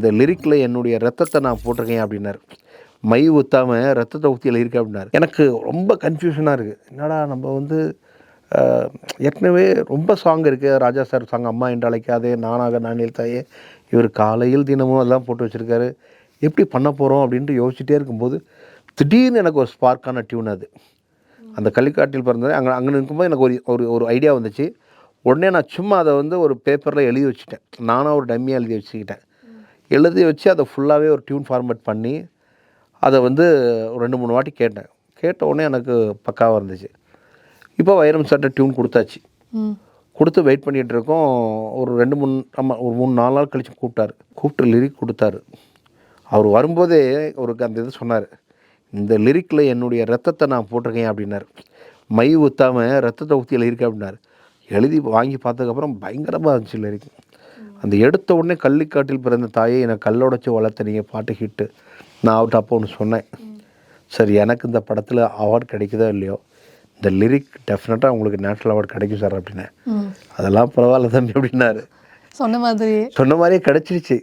இந்த லிரிக்கில் என்னுடைய ரத்தத்தை நான் போட்டிருக்கேன் அப்படின்னாரு. மை ஊற்றாமல் ரத்தத்தை ஊற்றி எழுதியிருக்கேன் அப்படின்னாரு. எனக்கு ரொம்ப கன்ஃபியூஷனாக இருக்குது. என்னடா நம்ம வந்து ஏற்கனவே ரொம்ப சாங் இருக்குது. ராஜா சார் சாங் அம்மா என்று அழைக்காதே, நானாக நானில் தாயே, இவர் காலையில் தினமும் அதெல்லாம் போட்டு வச்சுருக்காரு. எப்படி பண்ண போகிறோம் அப்படின்ட்டு யோசிச்சுட்டே இருக்கும்போது திடீர்னு எனக்கு ஒரு ஸ்பார்க்கான டியூன் அது. அந்த கள்ளிக்காட்டில் பிறந்தது அங்கே இருக்கும்போது எனக்கு ஒரு ஐடியா வந்துச்சு. உடனே நான் சும்மா அதை வந்து ஒரு பேப்பரில் எழுதி வச்சுட்டேன். நானாக ஒரு டம்மியாக எழுதி வச்சுக்கிட்டேன். எழுதி வச்சு அதை ஃபுல்லாகவே ஒரு டியூன் ஃபார்மேட் பண்ணி அதை வந்து ஒரு 2-3 வாட்டி கேட்டேன். கேட்ட உடனே எனக்கு பக்காவாக இருந்துச்சு. இப்போ வைரம் சார்ட்ட டியூன் கொடுத்தாச்சு. கொடுத்து வெயிட் பண்ணிகிட்டு இருக்கோம். ஒரு 3-4 நாள் கழித்து கூப்பிட்டு லிரிக் கொடுத்தாரு. அவர் வரும்போதே அந்த இது சொன்னார். இந்த லிரிக்கில் என்னுடைய ரத்தத்தை நான் போட்டிருக்கேன் அப்படின்னாரு. மை ஊற்றாமல் ரத்தத்தை ஊற்றி எழுதியிருக்கேன் அப்படின்னாரு. எழுதி வாங்கி பார்த்ததுக்கப்புறம் பயங்கரமாக இருந்துச்சு லிரிக். அந்த எடுத்த உடனே கள்ளிக்காட்டில் பிறந்த தாயை என்னை கல்லோடச்சி வளர்த்த நீங்கள் பாட்டு ஹிட்டு. நான் அவர்கிட்ட அப்போ ஒன்று சொன்னேன். சார் எனக்கு இந்த படத்தில் அவார்டு கிடைக்குதோ இல்லையோ, இந்த லிரிக் டெஃபினட்டாக உங்களுக்கு நேஷ்னல் அவார்டு கிடைக்கும் சார் அப்படின்னேன். அதெல்லாம் பரவாயில்ல தம்பி அப்படின்னாரு. சொன்ன மாதிரியே கிடச்சிருச்சு.